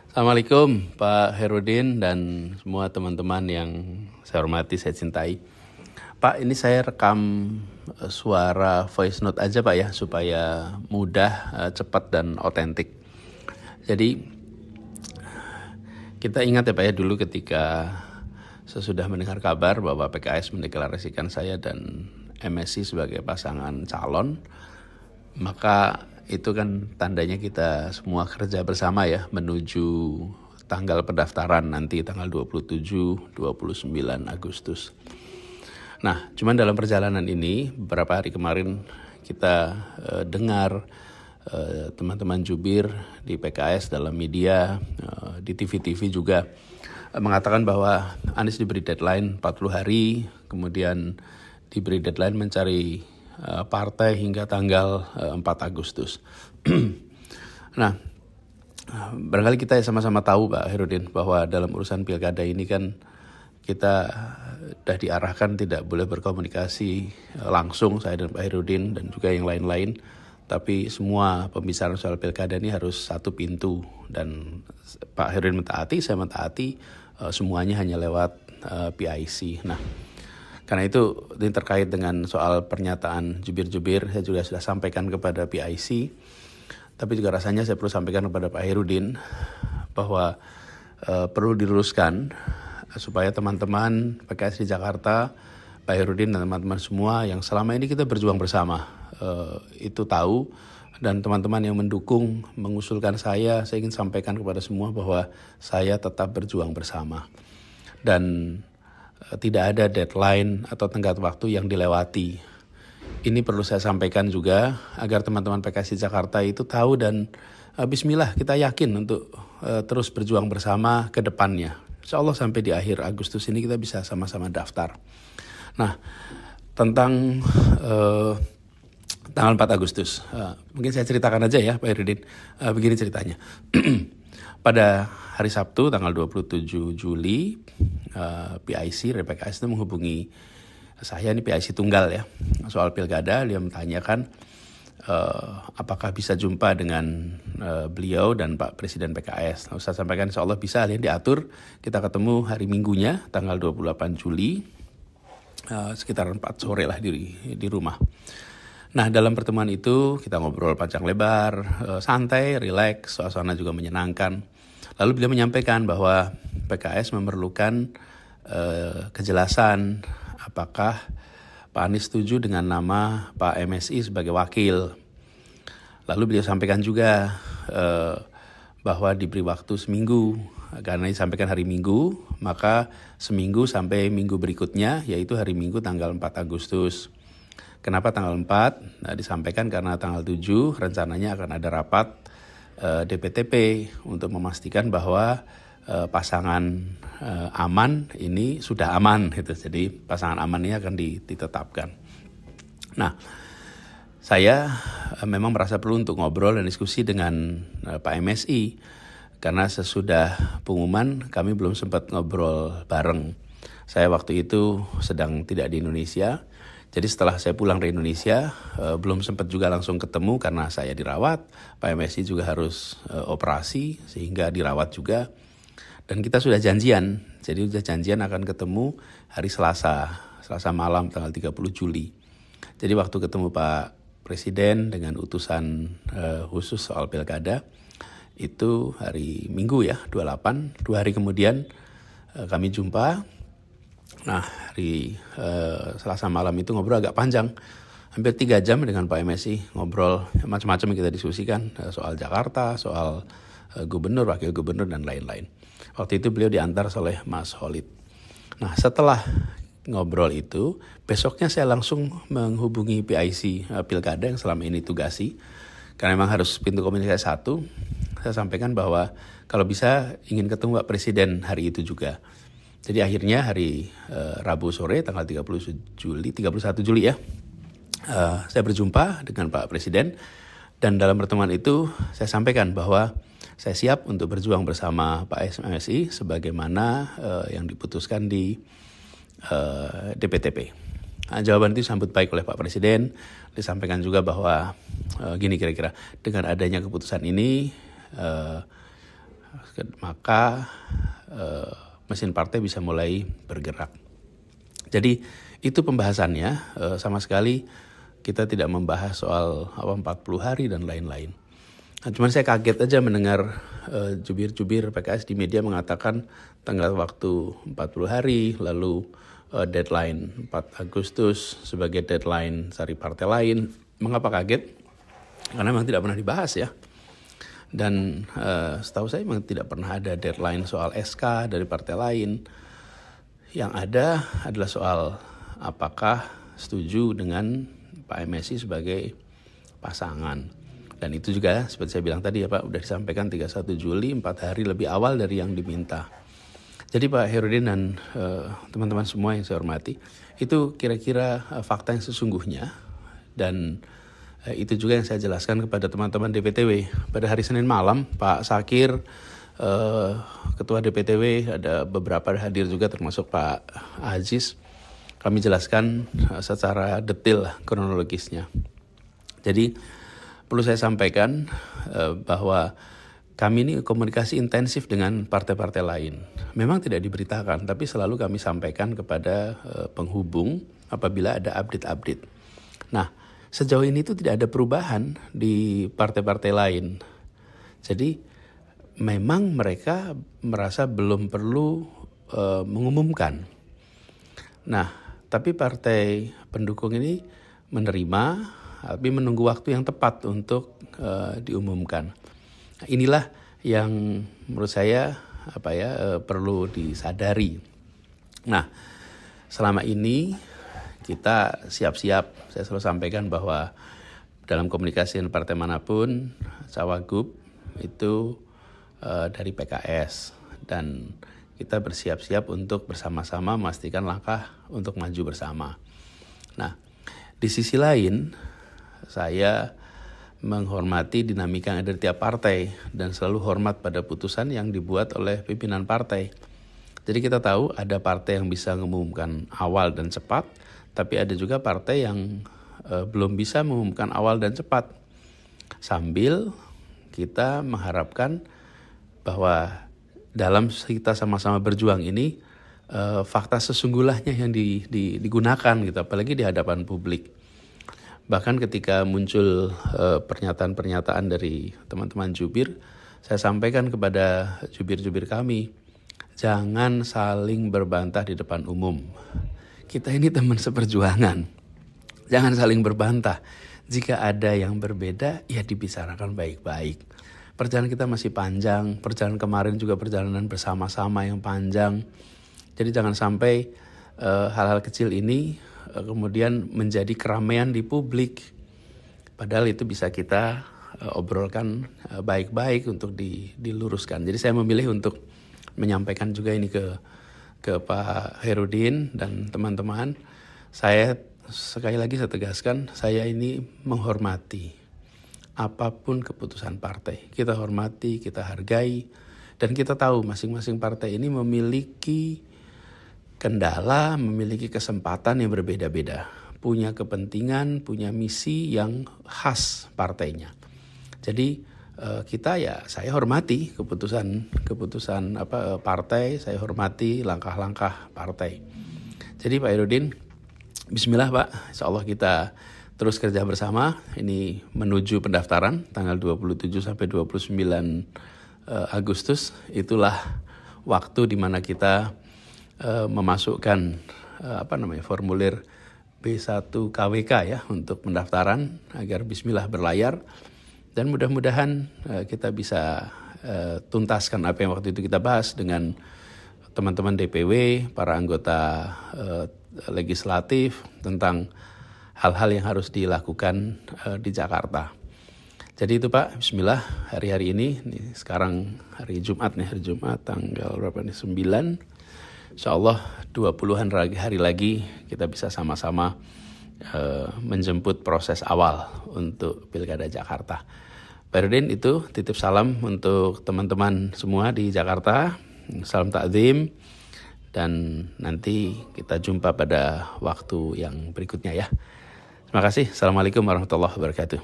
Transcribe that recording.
Assalamualaikum Pak Herudin dan semua teman-teman yang saya hormati, saya cintai. Pak, ini saya rekam suara voice note aja Pak ya, supaya mudah, cepat dan otentik. Jadi kita ingat ya Pak ya, dulu ketika sesudah mendengar kabar bahwa PKS mendeklarasikan saya dan MSI sebagai pasangan calon, maka itu kan tandanya kita semua kerja bersama ya menuju tanggal pendaftaran nanti tanggal 27-29 Agustus. Nah, cuman dalam perjalanan ini beberapa hari kemarin kita dengar teman-teman jubir di PKS dalam media, di TV-TV juga mengatakan bahwa Anies diberi deadline 40 hari, kemudian diberi deadline mencari partai hingga tanggal 4 Agustus. Nah, barangkali kita sama-sama tahu Pak Herudin bahwa dalam urusan pilkada ini kan kita sudah diarahkan tidak boleh berkomunikasi langsung, saya dan Pak Herudin dan juga yang lain-lain. Tapi semua pembicaraan soal pilkada ini harus satu pintu, dan Pak Herudin mentaati, saya mentaati, semuanya hanya lewat PIC. Nah, karena itu ini terkait dengan soal pernyataan jubir-jubir, saya juga sudah sampaikan kepada PIC, tapi juga rasanya saya perlu sampaikan kepada Pak Herudin bahwa perlu diluruskan supaya teman-teman PKS di Jakarta, Pak Herudin dan teman-teman semua yang selama ini kita berjuang bersama, itu tahu, dan teman-teman yang mendukung, mengusulkan saya ingin sampaikan kepada semua bahwa saya tetap berjuang bersama. Dan tidak ada deadline atau tenggat waktu yang dilewati. Ini perlu saya sampaikan juga agar teman-teman PKS di Jakarta itu tahu, dan bismillah kita yakin untuk terus berjuang bersama ke depannya. Insya Allah sampai di akhir Agustus ini kita bisa sama-sama daftar. Nah, tentang tanggal 4 Agustus, mungkin saya ceritakan aja ya Pak Herudin. Begini ceritanya. Pada hari Sabtu tanggal 27 Juli, PIC dari PKS itu menghubungi saya, ini PIC tunggal ya, soal pilkada. Dia menanyakan apakah bisa jumpa dengan beliau dan Pak Presiden PKS. Nah, saya sampaikan insya Allah bisa, ya, diatur. Kita ketemu hari Minggunya tanggal 28 Juli, sekitar 4 sore lah di rumah. Nah, dalam pertemuan itu kita ngobrol panjang lebar, santai, rileks, suasana juga menyenangkan. Lalu beliau menyampaikan bahwa PKS memerlukan kejelasan apakah Pak Anies setuju dengan nama Pak MSI sebagai wakil. Lalu beliau sampaikan juga bahwa diberi waktu seminggu, karena disampaikan hari Minggu, maka seminggu sampai minggu berikutnya, yaitu hari Minggu tanggal 4 Agustus. Kenapa tanggal 4? Nah, disampaikan karena tanggal 7 rencananya akan ada rapat DPTP untuk memastikan bahwa pasangan aman ini sudah aman gitu. Jadi pasangan aman ini akan ditetapkan. Nah, saya memang merasa perlu untuk ngobrol dan diskusi dengan Pak MSI, karena sesudah pengumuman kami belum sempat ngobrol bareng. Saya waktu itu sedang tidak di Indonesia. Jadi setelah saya pulang dari Indonesia, belum sempat juga langsung ketemu karena saya dirawat. Pak MSI juga harus operasi sehingga dirawat juga. Dan kita sudah janjian, jadi sudah janjian akan ketemu hari Selasa malam tanggal 30 Juli. Jadi waktu ketemu Pak Presiden dengan utusan khusus soal pilkada, itu hari Minggu ya, 28, 2 hari kemudian kami jumpa. Nah, hari Selasa malam itu ngobrol agak panjang, hampir 3 jam dengan Pak MSI, ngobrol macam-macam yang kita diskusikan, soal Jakarta, soal gubernur, wakil gubernur, dan lain-lain. Waktu itu beliau diantar oleh Mas Holid. Nah, setelah ngobrol itu, besoknya saya langsung menghubungi PIC Pilkada yang selama ini tugasi, karena memang harus pintu komunikasi satu. Saya sampaikan bahwa kalau bisa ingin ketemu Pak Presiden hari itu juga. Jadi akhirnya hari Rabu sore tanggal 31 Juli ya, saya berjumpa dengan Pak Presiden, dan dalam pertemuan itu saya sampaikan bahwa saya siap untuk berjuang bersama Pak MSI sebagaimana yang diputuskan di DPTP. Nah, jawaban itu disambut baik oleh Pak Presiden. Disampaikan juga bahwa gini kira-kira, dengan adanya keputusan ini maka mesin partai bisa mulai bergerak. Jadi itu pembahasannya, sama sekali kita tidak membahas soal 40 hari dan lain-lain. Nah, cuman saya kaget aja mendengar jubir-jubir PKS di media mengatakan tenggat waktu 40 hari, lalu deadline 4 Agustus sebagai deadline cari partai lain. Mengapa kaget? Karena memang tidak pernah dibahas ya. Dan setahu saya memang tidak pernah ada deadline soal SK dari partai lain. Yang ada adalah soal apakah setuju dengan Pak MSI sebagai pasangan. Dan itu juga seperti saya bilang tadi ya Pak, udah disampaikan 31 Juli, 4 hari lebih awal dari yang diminta. Jadi Pak Herudin dan teman-teman semua yang saya hormati, itu kira-kira fakta yang sesungguhnya. Dan itu juga yang saya jelaskan kepada teman-teman DPTW. Pada hari Senin malam, Pak Sakir, Ketua DPTW, ada beberapa hadir juga termasuk Pak Aziz. Kami jelaskan secara detail kronologisnya. Jadi perlu saya sampaikan bahwa kami ini komunikasi intensif dengan partai-partai lain. Memang tidak diberitakan, tapi selalu kami sampaikan kepada penghubung apabila ada update-update. Nah, sejauh ini itu tidak ada perubahan di partai-partai lain. Jadi memang mereka merasa belum perlu mengumumkan. Nah, tapi partai pendukung ini menerima, tapi menunggu waktu yang tepat untuk diumumkan. Nah, inilah yang menurut saya perlu disadari. Nah, selama ini kita siap-siap. Saya selalu sampaikan bahwa dalam komunikasi dengan partai manapun, Cawagup itu dari PKS, dan kita bersiap-siap untuk bersama-sama memastikan langkah untuk maju bersama. Nah, di sisi lain, saya menghormati dinamika yang ada di tiap partai dan selalu hormat pada putusan yang dibuat oleh pimpinan partai. Jadi kita tahu ada partai yang bisa mengumumkan awal dan cepat, tapi ada juga partai yang belum bisa mengumumkan awal dan cepat. Sambil kita mengharapkan bahwa dalam kita sama-sama berjuang ini, fakta sesungguhnya yang digunakan gitu, apalagi di hadapan publik. Bahkan ketika muncul pernyataan-pernyataan dari teman-teman jubir, saya sampaikan kepada jubir-jubir kami, jangan saling berbantah di depan umum. Kita ini teman seperjuangan, jangan saling berbantah. Jika ada yang berbeda, ya dibicarakan baik-baik. Perjalanan kita masih panjang, perjalanan kemarin juga perjalanan bersama-sama yang panjang. Jadi jangan sampai hal-hal kecil ini kemudian menjadi keramaian di publik. Padahal itu bisa kita obrolkan baik-baik untuk diluruskan. Jadi saya memilih untuk menyampaikan juga ini ke Pak Herudin dan teman-teman. Saya sekali lagi saya tegaskan, saya ini menghormati apapun keputusan partai. Kita hormati, kita hargai, dan kita tahu masing-masing partai ini memiliki kendala, memiliki kesempatan yang berbeda-beda, punya kepentingan, punya misi yang khas partainya. Jadi saya hormati keputusan partai, saya hormati langkah-langkah partai. Jadi Pak Herudin, bismillah Pak, insya Allah kita terus kerja bersama. Ini menuju pendaftaran tanggal 27 sampai 29 Agustus. Itulah waktu di mana kita memasukkan formulir B1 KWK ya untuk pendaftaran agar bismillah berlayar, dan mudah-mudahan kita bisa tuntaskan apa yang waktu itu kita bahas dengan teman-teman DPW, para anggota legislatif tentang hal-hal yang harus dilakukan di Jakarta. Jadi itu Pak, bismillah, hari-hari ini sekarang hari Jumat tanggal berapa nih, 9. InsyaAllah 20-an hari lagi kita bisa sama-sama menjemput proses awal untuk Pilkada Jakarta. Pak Herudin, itu titip salam untuk teman-teman semua di Jakarta. Salam takzim, dan nanti kita jumpa pada waktu yang berikutnya ya. Terima kasih. Assalamualaikum warahmatullahi wabarakatuh.